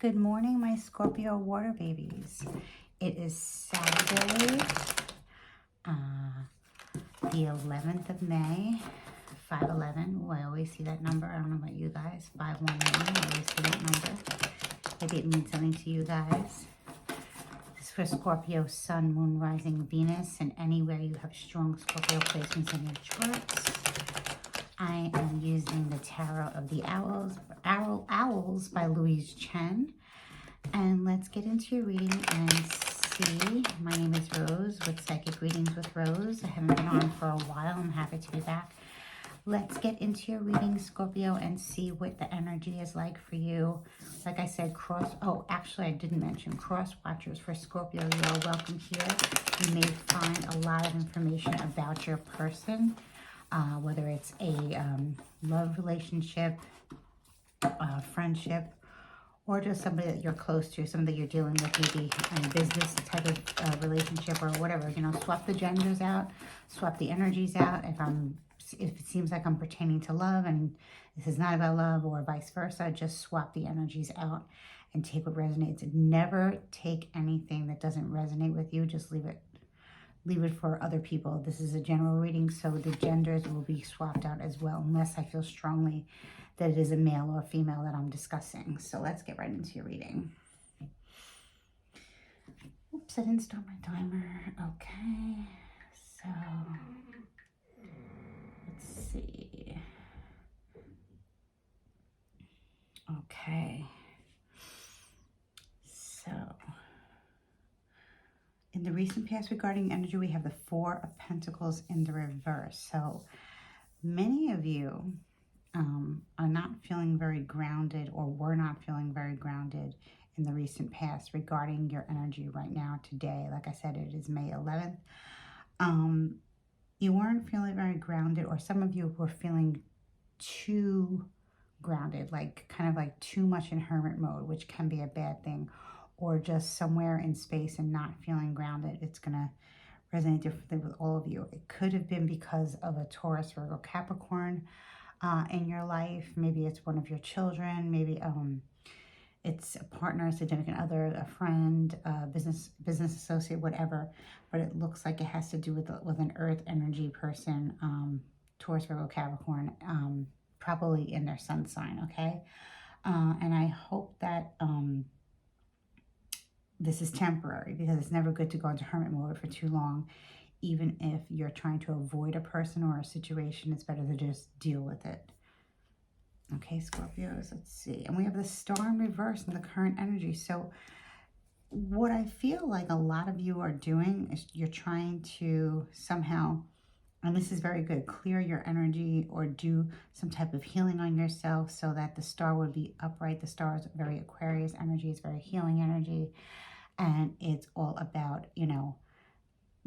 Good morning, my Scorpio water babies. It is Saturday, the 11th of May, 511. Oh, I always see that number. I don't know about you guys. 511. I always see that number. Maybe it means something to you guys. This is for Scorpio, Sun, Moon, Rising, Venus, and anywhere you have strong Scorpio placements in your charts. I am using the Tarot of the Owls by Louise Chen. And let's get into your reading and see. My name is Rose with Psychic Readings with Rose. I haven't been on for a while. I'm happy to be back. Let's get into your reading, Scorpio, and see what the energy is like for you. Like I said, actually I didn't mention cross watchers for Scorpio. You are welcome here. You may find a lot of information about your person, whether it's a love relationship, friendship, or just somebody that you're close to, somebody that you're dealing with, maybe a business type of relationship or whatever. You know, swap the genders out, swap the energies out. If it seems like I'm pertaining to love and this is not about love, or vice versa, just swap the energies out and take what resonates. Never take anything that doesn't resonate with you. Just leave it. Leave it for other people. This is a general reading, so the genders will be swapped out as well, unless I feel strongly that it is a male or female that I'm discussing. So let's get right into your reading. Oops, I didn't start my timer. Okay, so let's see. Okay, so in the recent past regarding energy, we have the Four of Pentacles in the reverse. So many of you are not feeling very grounded, or were not feeling very grounded in the recent past regarding your energy right now, today. Like I said, it is May 11th. You weren't feeling very grounded, or some of you were feeling too grounded, like kind of like too much in hermit mode, which can be a bad thing, or just somewhere in space and not feeling grounded. It's going to resonate differently with all of you. It could have been because of a Taurus, Virgo, Capricorn in your life. Maybe it's one of your children. Maybe it's a partner, a significant other, a friend, a business associate, whatever. But it looks like it has to do with an earth energy person, Taurus, Virgo, Capricorn, probably in their sun sign, okay? And I hope that this is temporary, because it's never good to go into hermit mode for too long. Even if you're trying to avoid a person or a situation, it's better to just deal with it. Okay, Scorpios, let's see. And we have the Star in reverse in the current energy. So what I feel like a lot of you are doing is you're trying to somehow, and this is very good, clear your energy or do some type of healing on yourself so that the star would be upright. The star is very Aquarius energy. It's very healing energy. And it's all about, you know,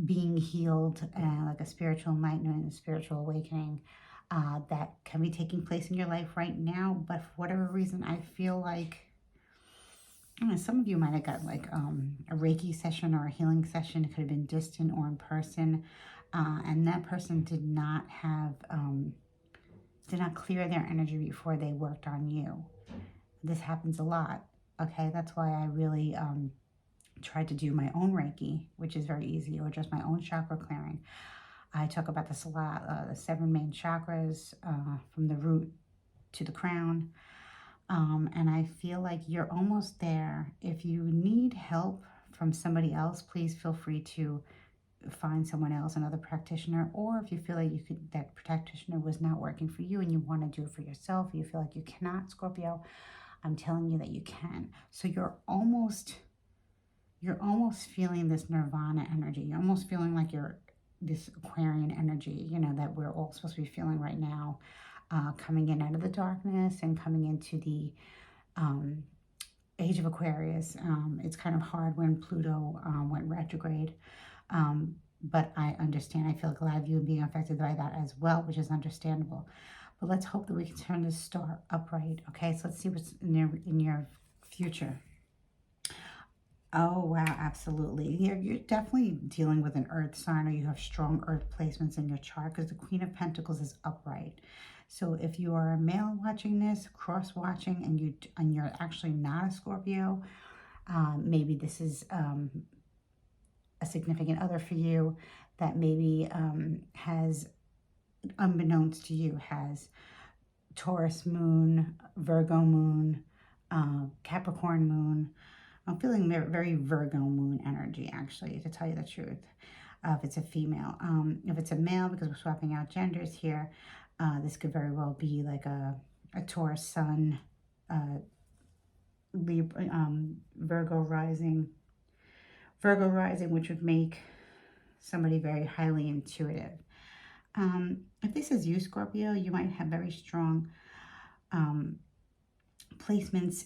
being healed, like a spiritual enlightenment and spiritual awakening that can be taking place in your life right now. But for whatever reason, I feel like, I don't know, some of you might have got like a Reiki session or a healing session. It could have been distant or in person, and that person did not clear their energy before they worked on you. This happens a lot. Okay, that's why I really tried to do my own Reiki, which is very easy, or just my own chakra clearing. I talk about this a lot, the 7 main chakras, from the root to the crown. And I feel like you're almost there. If you need help from somebody else, please feel free to find someone else, another practitioner. Or if you feel like that practitioner was not working for you and you want to do it for yourself, you feel like you cannot, Scorpio, I'm telling you that you can. So you're almost feeling this nirvana energy. You're almost feeling like you're this Aquarian energy, you know, that we're all supposed to be feeling right now, coming in out of the darkness and coming into the age of Aquarius. It's kind of hard when Pluto went retrograde, but I understand. I feel glad you being affected by that as well, which is understandable. But let's hope that we can turn this star upright. Okay, so let's see what's in your future. Oh, wow, absolutely. You're definitely dealing with an earth sign, or you have strong earth placements in your chart, because the Queen of Pentacles is upright. So if you are a male watching this, cross-watching, and you're actually not a Scorpio, maybe this is a significant other for you that maybe has, unbeknownst to you, has Taurus moon, Virgo moon, Capricorn moon. I'm feeling very Virgo moon energy, actually, to tell you the truth. If it's a female. If it's a male, because we're swapping out genders here, this could very well be like a Taurus sun, Virgo rising. Virgo rising, which would make somebody very highly intuitive. If this is you, Scorpio, you might have very strong placements,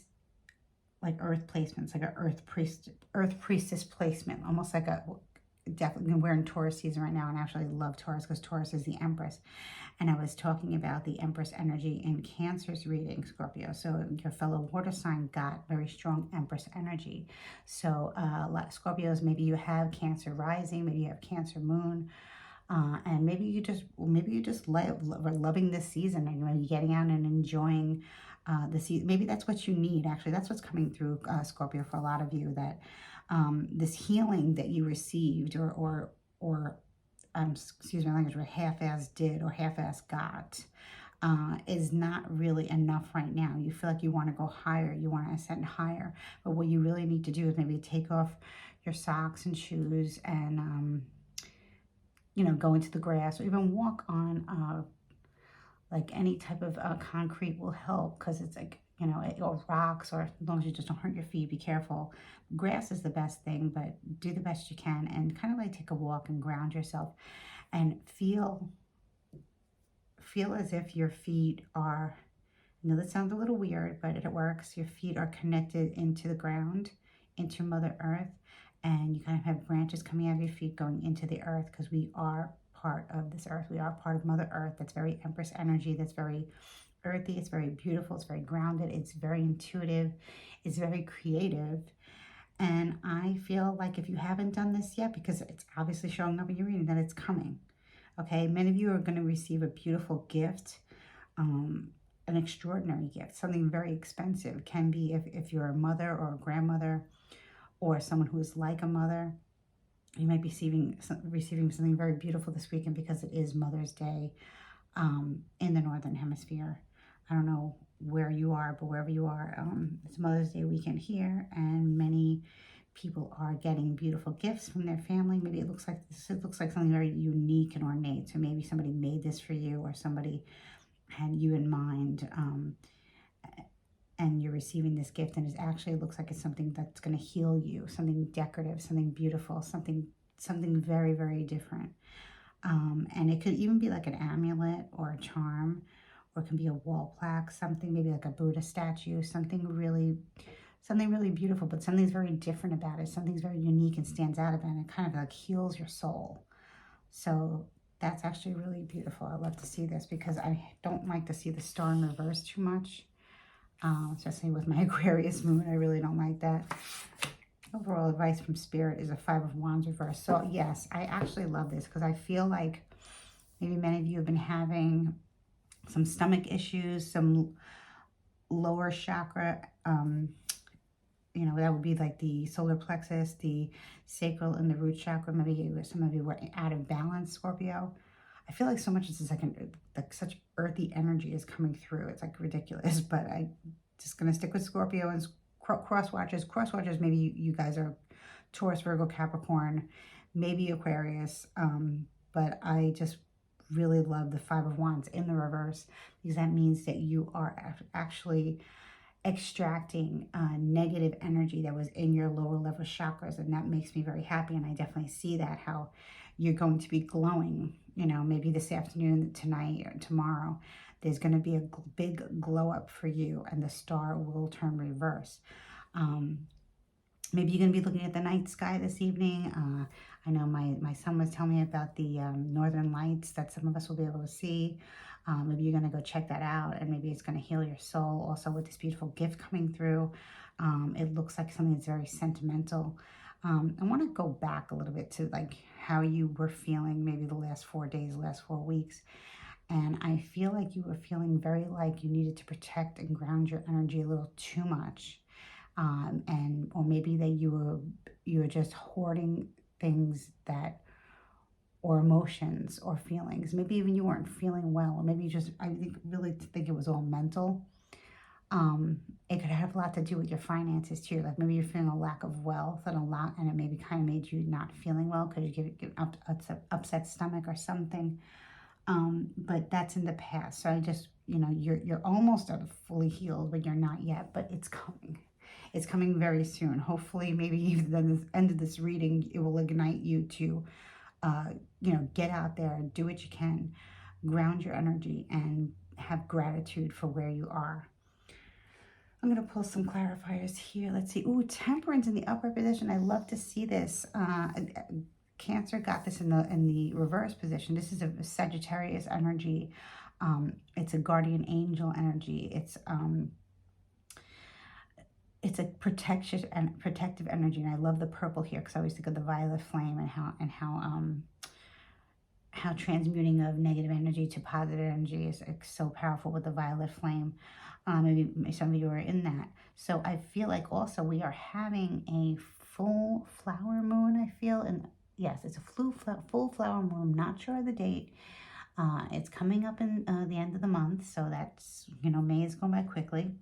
like earth placements, like earth priestess placement, almost like a, definitely, we're in Taurus season right now, and I actually love Taurus because Taurus is the Empress. And I was talking about the Empress energy in Cancer's reading, Scorpio. So your fellow water sign got very strong Empress energy. So a lot of Scorpios, maybe you have Cancer rising, maybe you have Cancer moon, and maybe you just loving this season, and you're getting out and enjoying the season. Maybe that's what you need. Actually, that's what's coming through, Scorpio, for a lot of you, that this healing that you received, or excuse my language, or half-ass did or half-ass got, is not really enough right now. You feel like you want to go higher, you want to ascend higher, but what you really need to do is maybe take off your socks and shoes and go into the grass, or even walk on like any type of concrete will help, because it's like, or rocks, or as long as you just don't hurt your feet, be careful. Grass is the best thing, but do the best you can, and kind of like take a walk and ground yourself, and feel as if your feet are, I know that sounds a little weird, but it works. Your feet are connected into the ground, into Mother Earth, and you kind of have branches coming out of your feet going into the earth, because we are part of this earth. We are part of Mother Earth. That's very Empress energy. That's very earthy. It's very beautiful. It's very grounded. It's very intuitive. It's very creative. And I feel like if you haven't done this yet, because it's obviously showing up in your reading, that it's coming. Okay, many of you are going to receive a beautiful gift, an extraordinary gift, something very expensive. Can be if you're a mother or a grandmother, or someone who is like a mother. You might be receiving something very beautiful this weekend, because it is Mother's Day in the Northern Hemisphere. I don't know where you are, but wherever you are, it's Mother's Day weekend here, and many people are getting beautiful gifts from their family. Maybe it looks like something very unique and ornate. So maybe somebody made this for you, or somebody had you in mind, and you're receiving this gift, and it actually looks like it's something that's going to heal you, something decorative, something beautiful, something very, very different. And it could even be like an amulet or a charm, or it can be a wall plaque, something maybe like a Buddha statue, something really beautiful, but something's very different about it. Something's very unique and stands out about it, and it kind of like heals your soul. So that's actually really beautiful. I love to see this, because I don't like to see the star in reverse too much. Especially with my Aquarius moon, I really don't like that. Overall advice from Spirit is a 5 of Wands reverse. So yes, I actually love this, because I feel like maybe many of you have been having some stomach issues, some lower chakra, that would be like the solar plexus, the sacral, and the root chakra. Maybe some of you were out of balance, Scorpio. I feel like so much is like such earthy energy is coming through. It's like ridiculous, but I'm just going to stick with Scorpio and cross watchers. Cross watchers, maybe you guys are Taurus, Virgo, Capricorn, maybe Aquarius. But I just really love the 5 of Wands in the reverse, because that means that you are actually extracting negative energy that was in your lower level chakras, and that makes me very happy. And I definitely see that, how you're going to be glowing, maybe this afternoon, tonight, or tomorrow. There's going to be a big glow up for you, and the star will turn reverse. Maybe you're going to be looking at the night sky this evening. I know my son was telling me about the northern lights that some of us will be able to see. Maybe you're going to go check that out, and maybe it's going to heal your soul. Also, with this beautiful gift coming through, it looks like something that's very sentimental. I want to go back a little bit to like how you were feeling maybe the last 4 days, last 4 weeks. And I feel like you were feeling very like you needed to protect and ground your energy a little too much. And or maybe that you were just hoarding things that, or emotions or feelings. Maybe even you weren't feeling well, or maybe you just, I think, really think it was all mental. It could have a lot to do with your finances too. Like maybe you're feeling a lack of wealth and a lot, and it maybe kind of made you not feeling well because you get upset stomach or something. But that's in the past. So I just, you're almost fully healed, but you're not yet. But it's coming. It's coming very soon. Hopefully, maybe even at the end of this reading, it will ignite you to, uh, get out there, do what you can, ground your energy, and have gratitude for where you are. I'm going to pull some clarifiers here. Let's see. Ooh, temperance in the upper position. I love to see this. Cancer got this in the reverse position. This is a Sagittarius energy. It's a guardian angel energy. It's a protective energy, and I love the purple here because I always think of the violet flame and how transmuting of negative energy to positive energy is so powerful with the violet flame. Maybe some of you are in that. So I feel like also we are having a full flower moon, I feel. And yes, it's a full flower moon. Not sure of the date. It's coming up in the end of the month. So that's, May is going by quickly.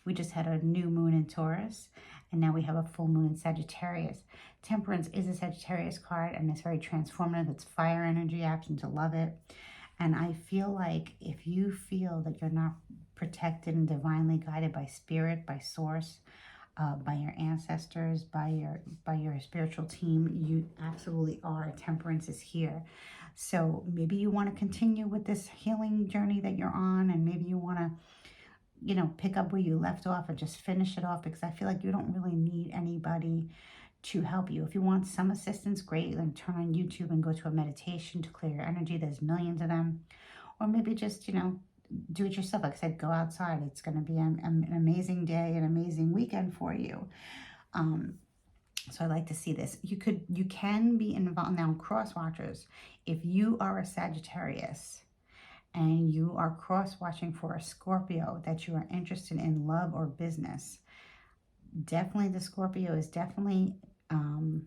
We just had a new moon in Taurus. And now we have a full moon in Sagittarius. Temperance is a Sagittarius card, and it's very transformative. It's fire energy. I happen to love it. And I feel like if you feel that you're not protected and divinely guided by spirit, by source, by your ancestors, by your spiritual team, you absolutely are. Temperance is here. So maybe you want to continue with this healing journey that you're on, and maybe you want to, pick up where you left off and just finish it off, because I feel like you don't really need anybody to help you. If you want some assistance, great. Then turn on YouTube and go to a meditation to clear your energy. There's millions of them. Or maybe just, do it yourself. Like I said, go outside. It's going to be an amazing day, an amazing weekend for you. So I like to see this. You can be involved. Now, cross watchers, if you are a Sagittarius and you are cross watching for a Scorpio that you are interested in love or business, definitely the Scorpio is definitely, how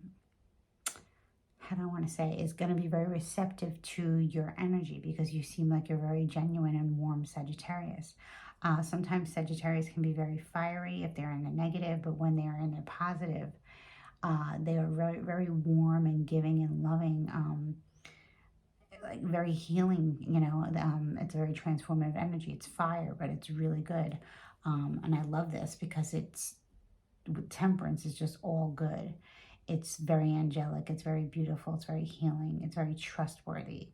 do I want to say, is going to be very receptive to your energy, because you seem like you're very genuine and warm Sagittarius. Sometimes Sagittarius can be very fiery if they're in the negative, but when they're in the positive, they are very, very warm and giving and loving, like very healing, it's a very transformative energy. It's fire, but it's really good. And I love this because with temperance is just all good. It's very angelic. It's very beautiful. It's very healing. It's very trustworthy.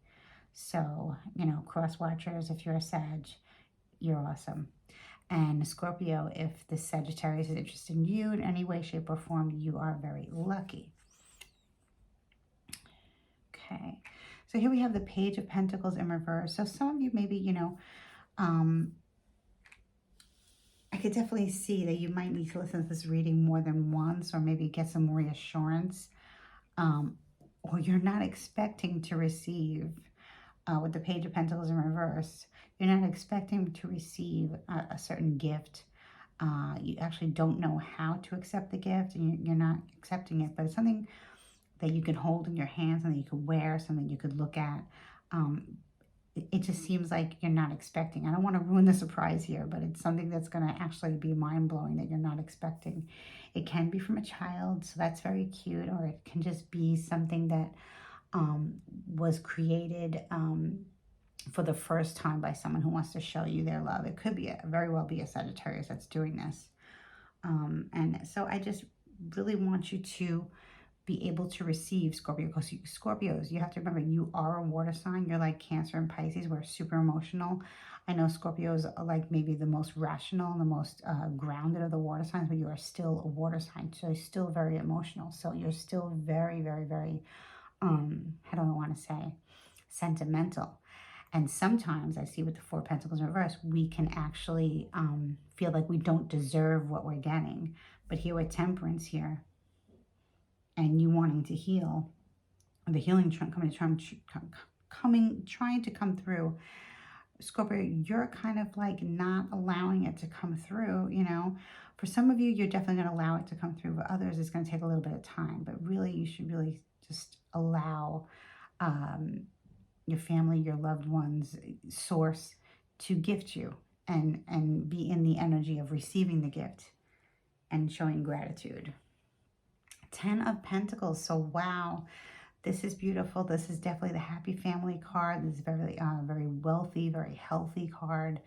So, cross watchers, if you're a Sag, you're awesome. And Scorpio, if the Sagittarius is interested in you in any way, shape, or form, you are very lucky. Okay. So here we have the Page of Pentacles in reverse. So some of you maybe, I could definitely see that you might need to listen to this reading more than once, or maybe get some reassurance, or you're not expecting to receive, with the Page of Pentacles in reverse, you're not expecting to receive a certain gift. You actually don't know how to accept the gift, and you're not accepting it, but it's something that you can hold in your hands, something you could wear, something you could look at. It just seems like you're not expecting. I don't want to ruin the surprise here, but it's something that's going to actually be mind-blowing that you're not expecting. It can be from a child, so that's very cute, or it can just be something that was created for the first time by someone who wants to show you their love. It could be very well be a Sagittarius that's doing this. And so I just really want you to be able to receive, Scorpio, because Scorpios, you have to remember, you are a water sign. You're like Cancer and Pisces. We're super emotional. I know Scorpios are like maybe the most rational and the most grounded of the water signs, but you are still a water sign. So you're still very emotional. So you're still very, very, very, how do I want to say, sentimental. And sometimes I see with the Four of Pentacles in reverse, we can actually feel like we don't deserve what we're getting. But here with Temperance here, and you wanting to heal, the healing trying to come through, Scorpio, you're kind of like not allowing it to come through, you know. For some of you, you're definitely going to allow it to come through. For others, it's going to take a little bit of time. But really, you should really just allow your family, your loved ones, source to gift you and be in the energy of receiving the gift and showing gratitude. 10 of Pentacles. So, wow. This is beautiful. This is definitely the happy family card. This is very wealthy, very healthy card.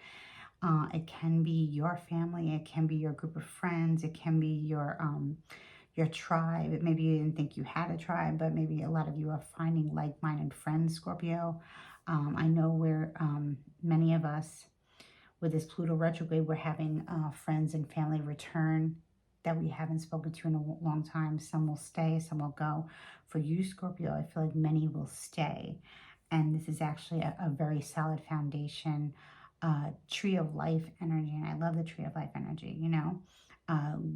It can be your family. It can be your group of friends. It can be your tribe. Maybe you didn't think you had a tribe, but maybe a lot of you are finding like-minded friends, Scorpio. I know many of us, with this Pluto retrograde, we're having friends and family return that we haven't spoken to in a long time. Some will stay, some will go. For you, Scorpio, I feel like many will stay. And this is actually a very solid foundation, tree of life energy. And I love the tree of life energy, you know.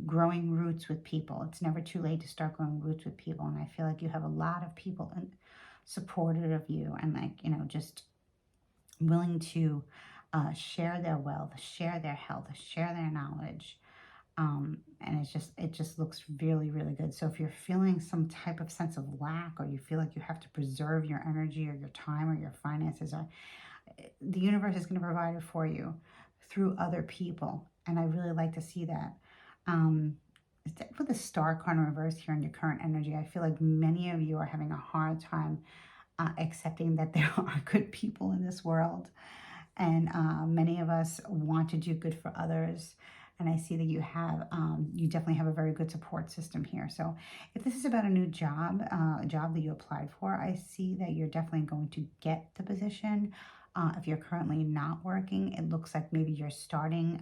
Growing roots with people. It's never too late to start growing roots with people. And I feel like you have a lot of people supportive of you and, like, you know, just willing to share their wealth, share their health, share their knowledge. And it just looks really, really good. So if you're feeling some type of sense of lack, or you feel like you have to preserve your energy or your time or your finances, or the universe is going to provide it for you through other people. And I really like to see that. With the star card in reverse here in your current energy, I feel like many of you are having a hard time accepting that there are good people in this world. And many of us want to do good for others. And I see that you definitely have a very good support system here. So if this is about a new job, a job that you applied for, I see that you're definitely going to get the position. If you're currently not working, it looks like maybe you're starting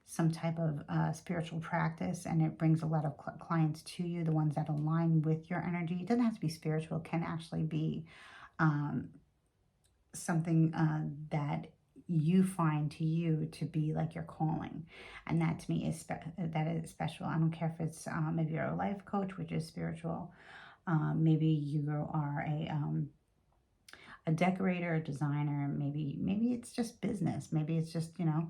some type of spiritual practice, and it brings a lot of clients to you, the ones that align with your energy. It doesn't have to be spiritual. It can actually be something that you find to you to be like your calling. And that to me is special. I don't care if it's maybe you're a life coach, which is spiritual. Maybe you are a decorator, a designer. Maybe it's just business. Maybe it's just, you know,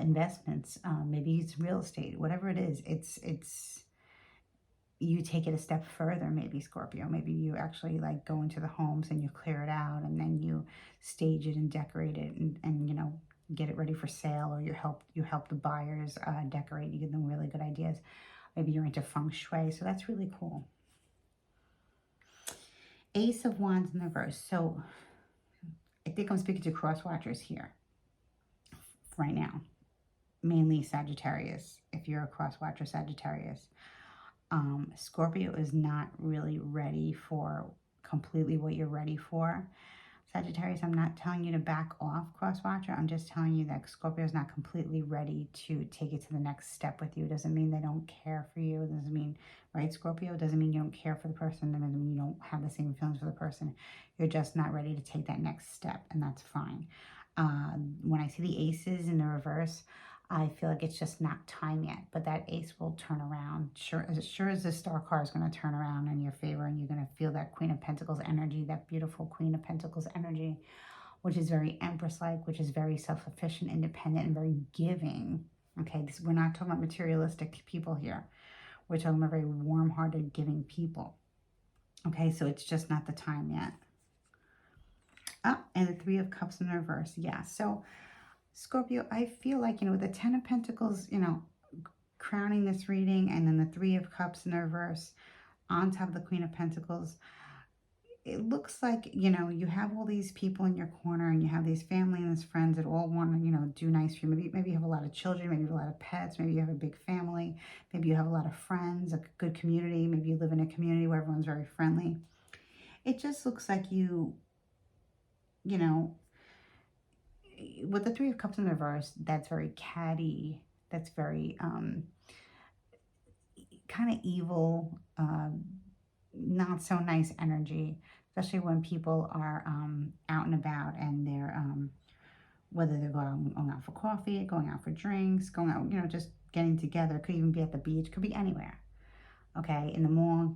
investments. Maybe it's real estate. Whatever it is, it's you take it a step further, maybe, Scorpio. Maybe you actually like go into the homes and you clear it out, and then you stage it and decorate it, and you know, get it ready for sale, or you help the buyers decorate. You give them really good ideas. Maybe you're into feng shui, so that's really cool. Ace of Wands in the reverse. So I think I'm speaking to cross watchers here right now, mainly Sagittarius. If you're a cross watcher, Sagittarius. Scorpio is not really ready for completely what you're ready for. Sagittarius, I'm not telling you to back off, cross-watcher. I'm just telling you that Scorpio is not completely ready to take it to the next step with you. It doesn't mean they don't care for you. It doesn't mean, right, Scorpio? It doesn't mean you don't care for the person. It doesn't mean you don't have the same feelings for the person. You're just not ready to take that next step, and that's fine. When I see the aces in the reverse, I feel like it's just not time yet, but that ace will turn around. Sure as the star card is going to turn around in your favor, and you're going to feel that Queen of Pentacles energy, that beautiful Queen of Pentacles energy, which is very Empress-like, which is very self-sufficient, independent, and very giving. Okay, we're not talking about materialistic people here. We're talking about very warm-hearted, giving people. Okay, so it's just not the time yet. Oh, and the Three of Cups in the reverse. Yeah, so Scorpio, I feel like, you know, with the Ten of Pentacles, you know, crowning this reading, and then the Three of Cups in the reverse on top of the Queen of Pentacles, it looks like, you know, you have all these people in your corner, and you have these family and these friends that all want to, you know, do nice for you. Maybe you have a lot of children, maybe you have a lot of pets, maybe you have a big family, maybe you have a lot of friends, a good community, maybe you live in a community where everyone's very friendly. It just looks like you know, with the Three of Cups in the reverse, that's very catty, that's very kind of evil, not so nice energy, especially when people are out and about, and they're whether they're going out for coffee, going out for drinks, going out, you know, just getting together. Could even be at the beach, could be anywhere. Okay, in the mall,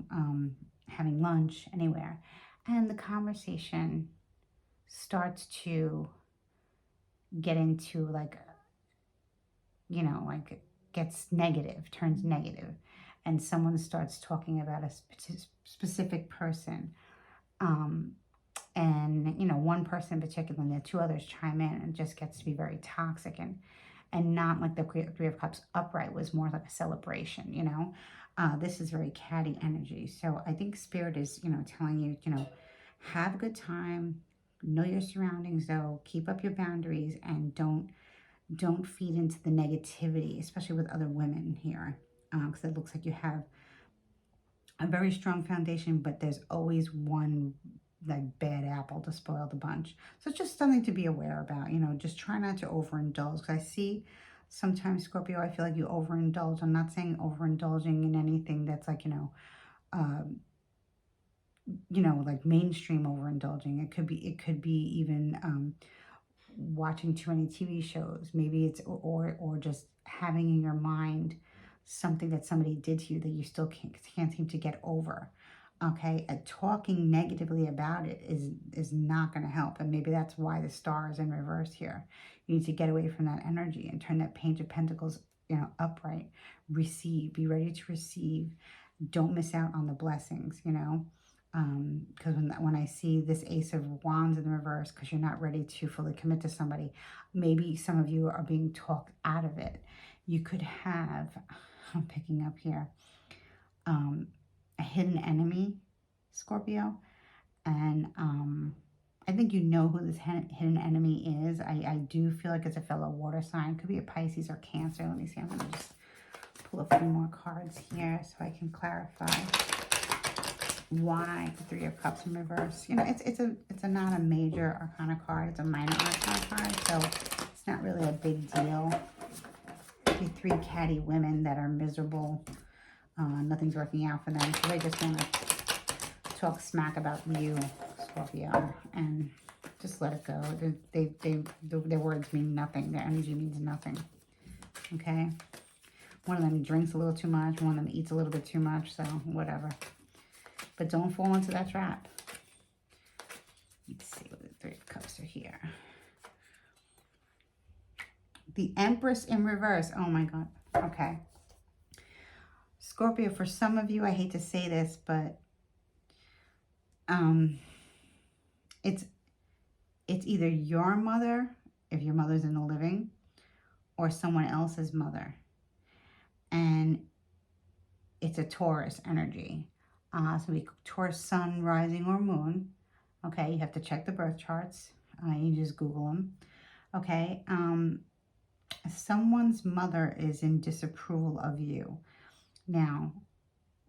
having lunch, anywhere, and the conversation starts to get into like, you know, like gets negative, turns negative, and someone starts talking about a specific person, um, and you know, one person in particular, and the two others chime in, and it just gets to be very toxic, and not like the Three of Cups upright was more like a celebration, you know. This is very catty energy. So I think Spirit is, you know, telling you, you know, have a good time, know your surroundings though, keep up your boundaries, and don't feed into the negativity, especially with other women here, because it looks like you have a very strong foundation, but there's always one like bad apple to spoil the bunch. So it's just something to be aware about, you know. Just try not to overindulge, because I see sometimes, Scorpio, I feel like you overindulge. I'm not saying overindulging in anything that's like, you know, like mainstream overindulging. It could be even watching too many TV shows. Maybe it's, or just having in your mind something that somebody did to you that you still can't seem to get over. Okay, talking negatively about it is not going to help, and maybe that's why the Star is in reverse here. You need to get away from that energy and turn that Page of Pentacles, you know, upright. Receive, be ready to receive. Don't miss out on the blessings, you know. Because when I see this Ace of Wands in reverse, because you're not ready to fully commit to somebody, maybe some of you are being talked out of it. You could have, I'm picking up here, a hidden enemy, Scorpio, and I think you know who this hidden enemy is. I do feel like it's a fellow water sign. Could be a Pisces or Cancer. Let me see. I'm going to just pull a few more cards here so I can clarify why the Three of Cups in reverse. You know, it's not a major arcana card. It's a minor arcana card, so it's not really a big deal. The three catty women that are miserable. Nothing's working out for them, so they just want to talk smack about you, Scorpio, and just let it go. Their words mean nothing. Their energy means nothing. Okay? One of them drinks a little too much. One of them eats a little bit too much, so whatever. But don't fall into that trap. Let's see what the Three of Cups are here. The Empress in reverse. Oh my God. Okay. Scorpio, for some of you, I hate to say this, but it's either your mother, if your mother's in the living, or someone else's mother. And it's a Taurus energy. So we Taurus sun, rising, or moon. Okay, you have to check the birth charts. You just Google them. Okay, someone's mother is in disapproval of you. Now,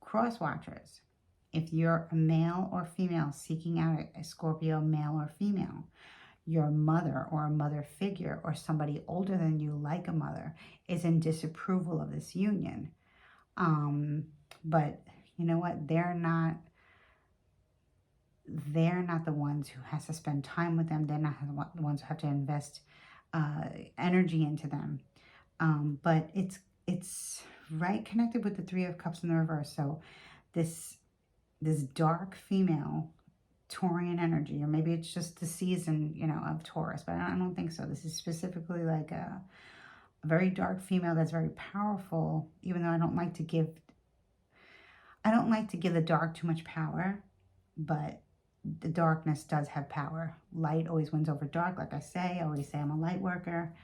cross watchers, if you're a male or female seeking out a Scorpio, male or female, your mother or a mother figure or somebody older than you, like a mother, is in disapproval of this union. But you know what? They're not the ones who has to spend time with them. They're not the ones who have to invest energy into them. But it's right connected with the Three of Cups in the reverse. So this dark female Taurian energy, or maybe it's just the season, you know, of Taurus, but I don't think so. This is specifically like a very dark female that's very powerful, even though I don't like to give the dark too much power, but the darkness does have power. Light always wins over dark, like I say. I always say I'm a light worker.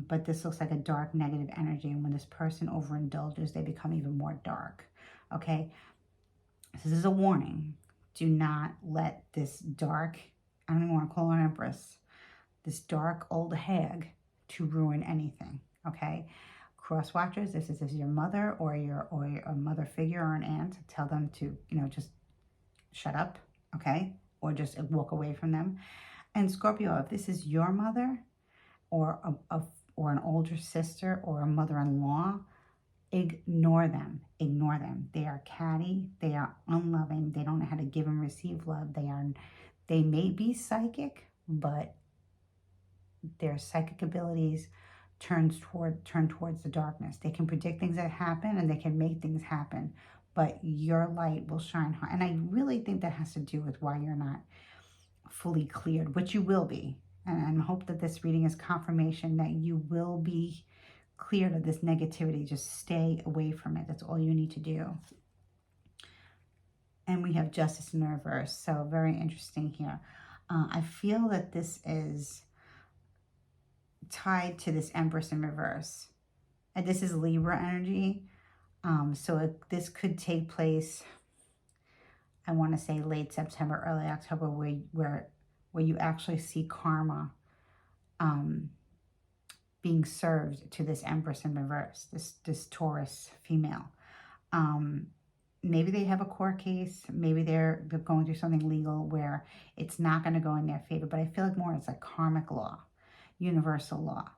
But this looks like a dark negative energy, and when this person overindulges, they become even more dark. Okay, so this is a warning. Do not let this dark, I don't even want to call her an empress, this dark old hag to ruin anything. Okay, cross watchers, if this is your mother or a mother figure or an aunt, tell them to, you know, just shut up. Okay, or just walk away from them. And Scorpio, if this is your mother, or an older sister, or a mother-in-law, ignore them. Ignore them. They are catty. They are unloving. They don't know how to give and receive love. They may be psychic, but their psychic abilities turn towards the darkness. They can predict things that happen, and they can make things happen, but your light will shine hard. And I really think that has to do with why you're not fully cleared, which you will be. And I hope that this reading is confirmation that you will be cleared of this negativity. Just stay away from it. That's all you need to do. And we have Justice in reverse. So very interesting here. I feel that this is tied to this Empress in reverse. And this is Libra energy. So this could take place, I want to say late September, early October, where you actually see karma being served to this Empress in reverse, this Taurus female. Maybe they have a court case. Maybe they're going through something legal where it's not going to go in their favor. But I feel like more it's like karmic law, universal law.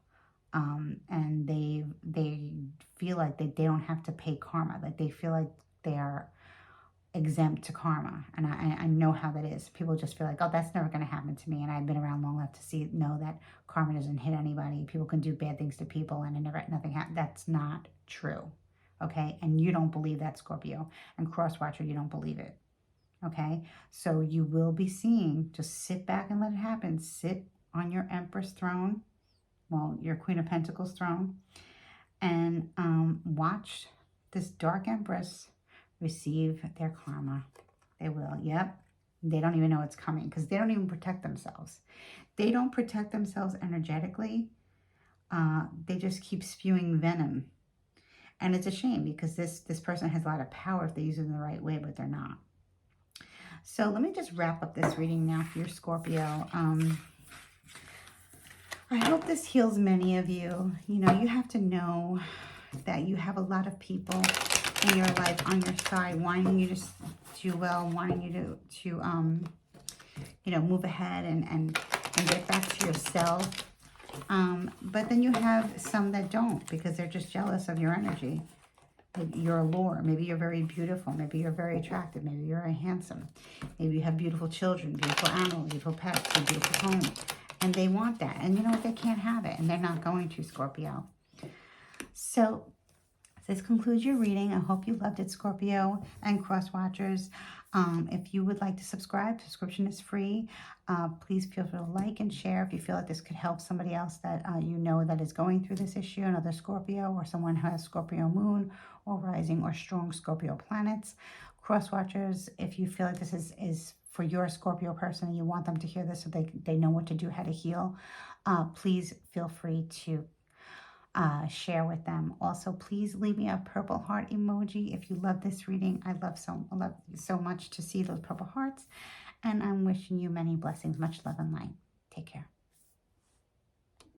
And they feel like they don't have to pay karma. Like they feel like they are exempt to karma. And I know how that is. People just feel like, oh, that's never going to happen to me. And I've been around long enough to know that karma doesn't hit anybody. People can do bad things to people and nothing happens. That's not true. Okay? And you don't believe that, Scorpio. And Crosswatcher, you don't believe it. Okay? So you will be seeing, just sit back and let it happen. Sit on your Empress throne, well, your Queen of Pentacles throne, and watch this Dark Empress receive their karma. They will, yep. They don't even know it's coming because they don't even protect themselves. They don't protect themselves energetically. They just keep spewing venom. And it's a shame because this person has a lot of power if they use it in the right way, but they're not. So let me just wrap up this reading now for your Scorpio. I hope this heals many of you. You know, you have to know that you have a lot of people in your life on your side, wanting you to do well, wanting you to you know, move ahead and get back to yourself. But then you have some that don't because they're just jealous of your energy, your allure. Maybe you're very beautiful. Maybe you're very attractive. Maybe you're very handsome. Maybe you have beautiful children, beautiful animals, beautiful pets, a beautiful home. And they want that. And you know what? They can't have it. And they're not going to, Scorpio. So this concludes your reading. I hope you loved it, Scorpio and Crosswatchers. If you would like to subscribe, subscription is free. Please feel free to like and share if you feel like this could help somebody else that you know that is going through this issue, another Scorpio or someone who has Scorpio moon or rising or strong Scorpio planets. Crosswatchers, if you feel like this is for your Scorpio person and you want them to hear this so they know what to do, how to heal, please feel free to share with them. Also, please leave me a purple heart emoji if you love this reading. I love so much to see those purple hearts. And I'm wishing you many blessings. Much love and light. Take care.